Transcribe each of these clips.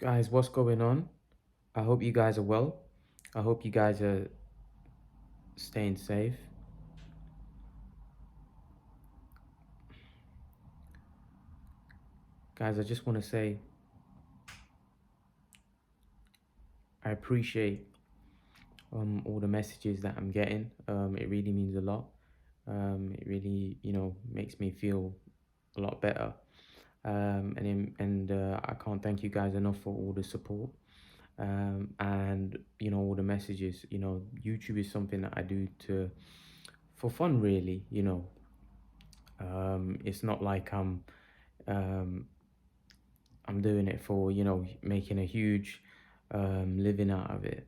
Guys, what's going on? I hope you guys are well. I hope you guys are staying safe. Guys, I just want to say I appreciate all the messages that I'm getting. It really means a lot. It really, makes me feel a lot better. I can't thank you guys enough for all the support. And all the messages. YouTube is something that I do to for fun, really. It's not like um I'm doing it for, making a huge living out of it.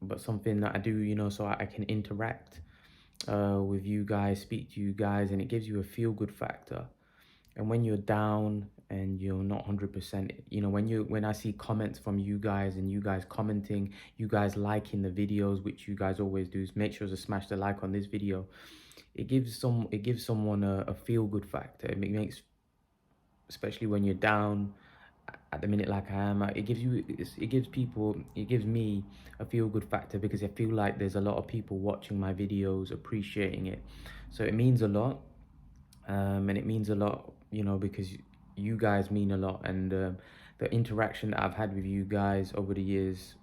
But something that I do, so I can interact with you guys, speak to you guys, and it gives you a feel good factor. And when you're down and you're not 100%, when I see comments from you guys and you guys commenting, you guys liking the videos, which you guys always do, make sure to smash the like on this video. It gives someone a feel good factor. It makes, especially when you're down at the minute like I am, it gives me a feel good factor because I feel like there's a lot of people watching my videos, appreciating it. So it means a lot. And it means a lot, because you guys mean a lot. And the interaction that I've had with you guys over the years,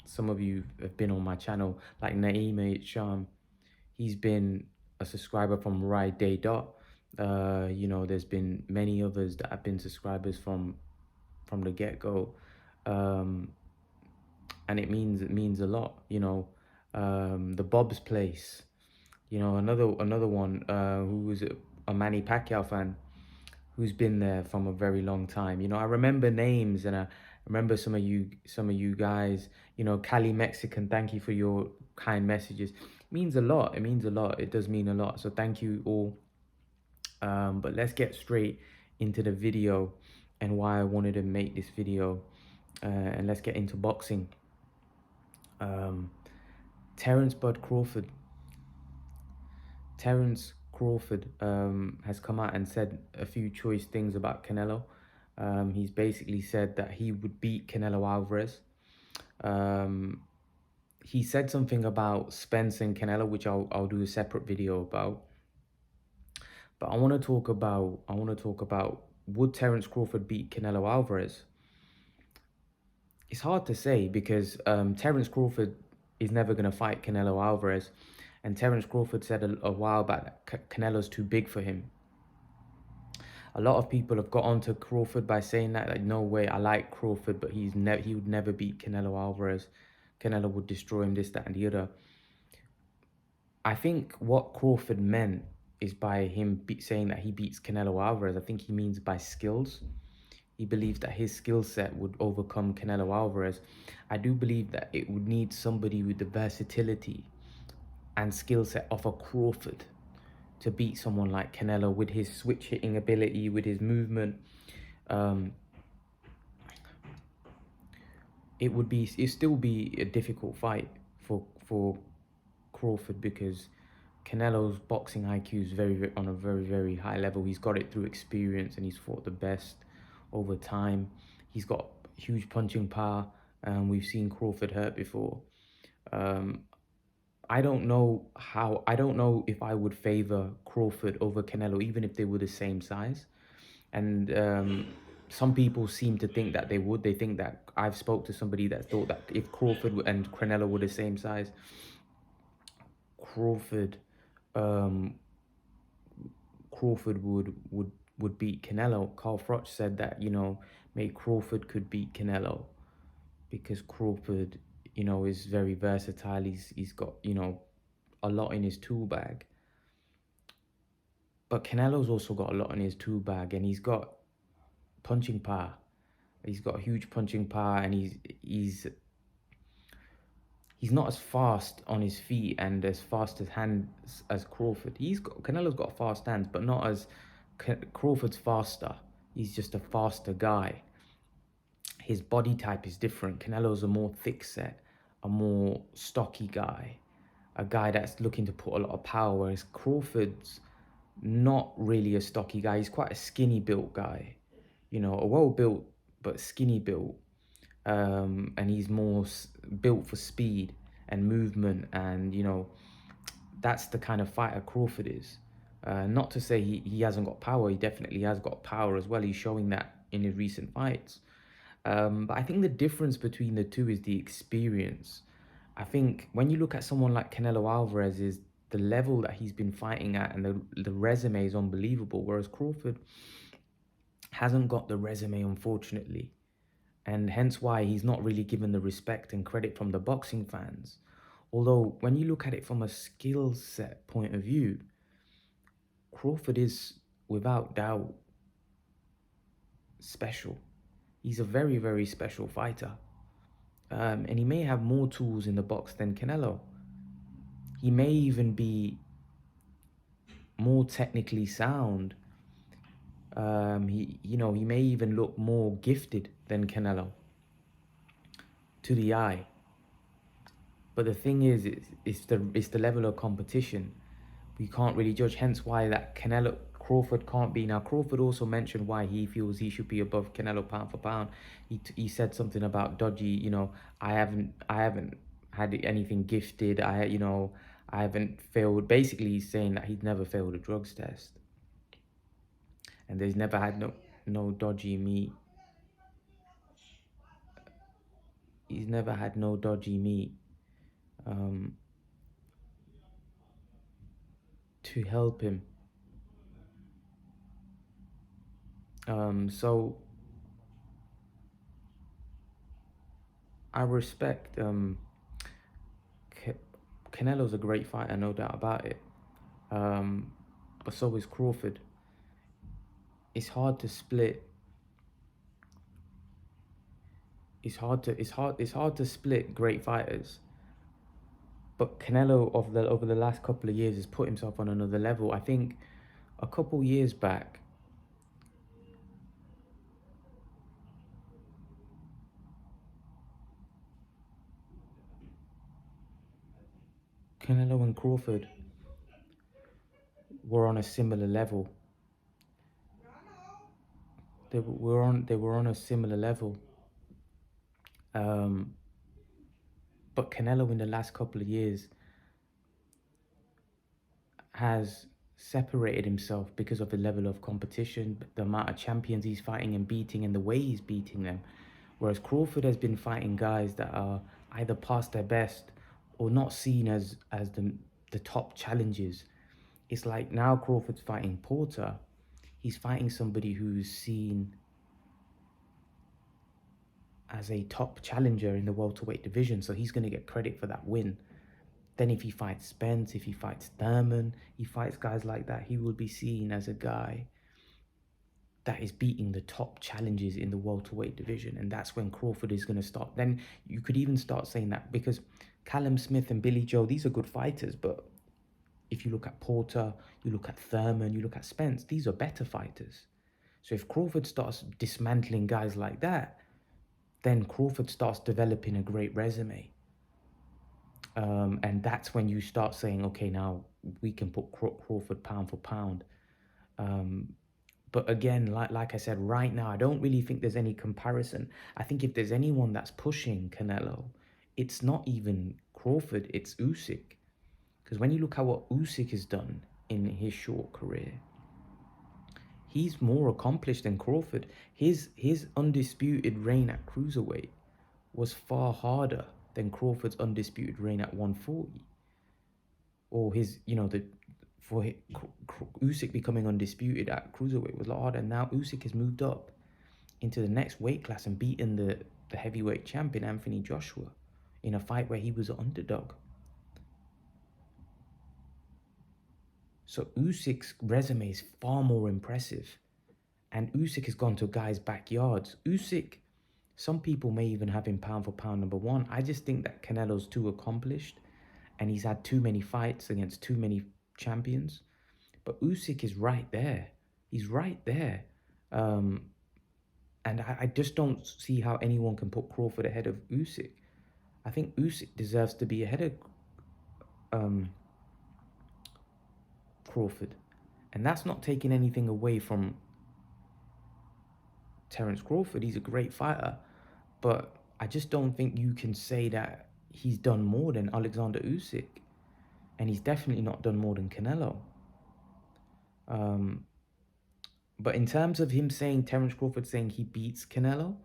some of you have been on my channel, like Naima Sham. He's been a subscriber from Ride Day Dot. There's been many others that have been subscribers from the get-go. um and it means a lot. The Bob's Place, another one, who was a Manny Pacquiao fan, who's been there from a very long time. I remember names, and I remember some of you guys. Cali Mexican, thank you for your kind messages. It means a lot. It means a lot. It does mean a lot. So thank you all. But let's get straight into the video and why I wanted to make this video. And let's get into boxing. Um, Terence Bud Crawford. Terence Crawford has come out and said a few choice things about Canelo. He's basically said that he would beat Canelo Alvarez. Um, he said something about Spence and Canelo, which I'll do a separate video about. But I want to talk about would Terence Crawford beat Canelo Alvarez? It's hard to say because Terence Crawford is never going to fight Canelo Alvarez. And Terence Crawford said a while back that Canelo's too big for him. A lot of people have got onto Crawford by saying that, like, no way, I like Crawford, but he would never beat Canelo Alvarez. Canelo would destroy him, this, that, and the other. I think what Crawford meant is by him saying that he beats Canelo Alvarez, I think he means by skills. He believes that his skill set would overcome Canelo Alvarez. I do believe that it would need somebody with the versatility and skill set of a Crawford to beat someone like Canelo with his switch hitting ability, with his movement. It'd still be a difficult fight for Crawford because Canelo's boxing IQ is on a very, very high level. He's got it through experience and he's fought the best over time. He's got huge punching power, and we've seen Crawford hurt before. I don't know if I would favor Crawford over Canelo, even if they were the same size. And some people seem to think that they would. They think that I've spoke to somebody that thought that if Crawford and Canelo were the same size, Crawford um, Crawford would beat Canelo. Carl Froch said that, maybe Crawford could beat Canelo because Crawford, is very versatile. He's got, a lot in his tool bag. But Canelo's also got a lot in his tool bag, and he's got punching power. He's got huge punching power, and he's not as fast on his feet and as fast as hands as Crawford. Canelo's got fast hands, but not as Crawford's faster. He's just a faster guy. His body type is different. Canelo's a more thick set, a more stocky guy, a guy that's looking to put a lot of power, whereas Crawford's not really a stocky guy. He's quite a skinny built guy, a well built but skinny built, and he's more built for speed and movement, and that's the kind of fighter Crawford is. Not to say he hasn't got power. He definitely has got power as well. He's showing that in his recent fights. But I think the difference between the two is the experience. I think when you look at someone like Canelo Alvarez, is the level that he's been fighting at, and the resume is unbelievable. Whereas Crawford hasn't got the resume, unfortunately, and hence why he's not really given the respect and credit from the boxing fans. Although when you look at it from a skill set point of view, Crawford is without doubt special. He's a very, very special fighter. And he may have more tools in the box than Canelo. He may even be more technically sound. He may even look more gifted than Canelo to the eye. But the thing is, it's the level of competition. We can't really judge. Hence why that Canelo Crawford can't be. Now Crawford also mentioned why he feels he should be above Canelo pound for pound. He said something about dodgy. I haven't had anything gifted. I haven't failed. Basically, he's saying that he's never failed a drugs test, and there's never had no dodgy meat. He's never had no dodgy meat um, to help him. So I respect Canelo's a great fighter, no doubt about it. Um, but so is Crawford. It's hard to split. It's hard to split great fighters. But Canelo over the last couple of years has put himself on another level. I think a couple years back, Canelo and Crawford were on a similar level. They were on a similar level. Um, but Canelo in the last couple of years has separated himself because of the level of competition, the amount of champions he's fighting and beating, and the way he's beating them. Whereas Crawford has been fighting guys that are either past their best or not seen as the top challenges. It's like now Crawford's fighting Porter. He's fighting somebody who's seen as a top challenger in the welterweight division, so he's going to get credit for that win. Then if he fights Spence, if he fights Thurman, he fights guys like that, he will be seen as a guy that is beating the top challenges in the welterweight division. And that's when Crawford is going to start. Then you could even start saying that, because Callum Smith and Billy Joe, these are good fighters, but if you look at Porter, you look at Thurman, you look at Spence, these are better fighters. So if Crawford starts dismantling guys like that, then Crawford starts developing a great resume. And that's when you start saying, okay, now we can put Crawford pound for pound. But again, like I said, right now, I don't really think there's any comparison. I think if there's anyone that's pushing Canelo, it's not even Crawford, it's Usyk. Because when you look at what Usyk has done in his short career, he's more accomplished than Crawford. His undisputed reign at cruiserweight was far harder than Crawford's undisputed reign at 140. Or for Usyk becoming undisputed at cruiserweight was a lot harder. And now Usyk has moved up into the next weight class and beaten the heavyweight champion Anthony Joshua in a fight where he was an underdog. So Usyk's resume is far more impressive. And Usyk has gone to guys' backyards. Usyk, some people may even have him pound for pound number one. I just think that Canelo's too accomplished and he's had too many fights against too many champions. But Usyk is right there. He's right there. And I just don't see how anyone can put Crawford ahead of Usyk. I think Usyk deserves to be ahead of Crawford. And that's not taking anything away from Terence Crawford. He's a great fighter, but I just don't think you can say that he's done more than Alexander Usyk, and he's definitely not done more than Canelo. Um, but in terms of him saying, Terence Crawford saying he beats Canelo,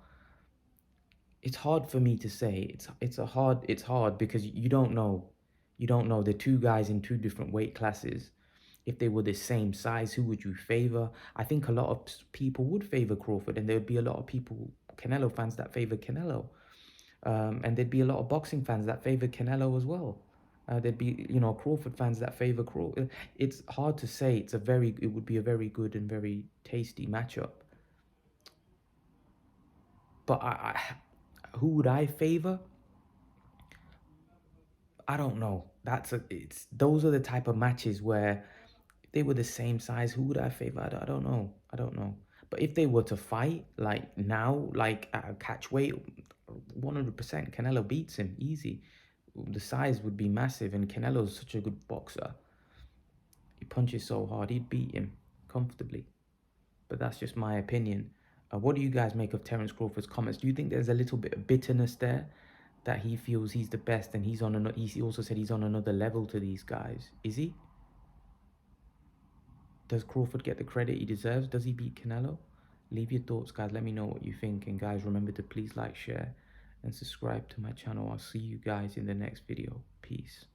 it's hard for me to say. It's hard because you don't know. You don't know. The two guys in two different weight classes. If they were the same size, who would you favor? I think a lot of people would favor Crawford, and there would be a lot of people, Canelo fans, that favor Canelo. And there'd be a lot of boxing fans that favor Canelo as well. There'd be, Crawford fans that favor Crawford. It's hard to say. It would be a very good and very tasty matchup. But who would I favor? I don't know. Those are the type of matches where if they were the same size, who would I favor? I don't know. I don't know. But if they were to fight like now, like at a catch weight, 100% Canelo beats him easy. The size would be massive, and Canelo's such a good boxer. He punches so hard, he'd beat him comfortably. But that's just my opinion. What do you guys make of Terence Crawford's comments? Do you think there's a little bit of bitterness there, that he feels he's the best and he also said he's on another level to these guys? Is he? Does Crawford get the credit he deserves? Does he beat Canelo? Leave your thoughts, guys. Let me know what you think. And guys, remember to please like, share, and subscribe to my channel. I'll see you guys in the next video. Peace.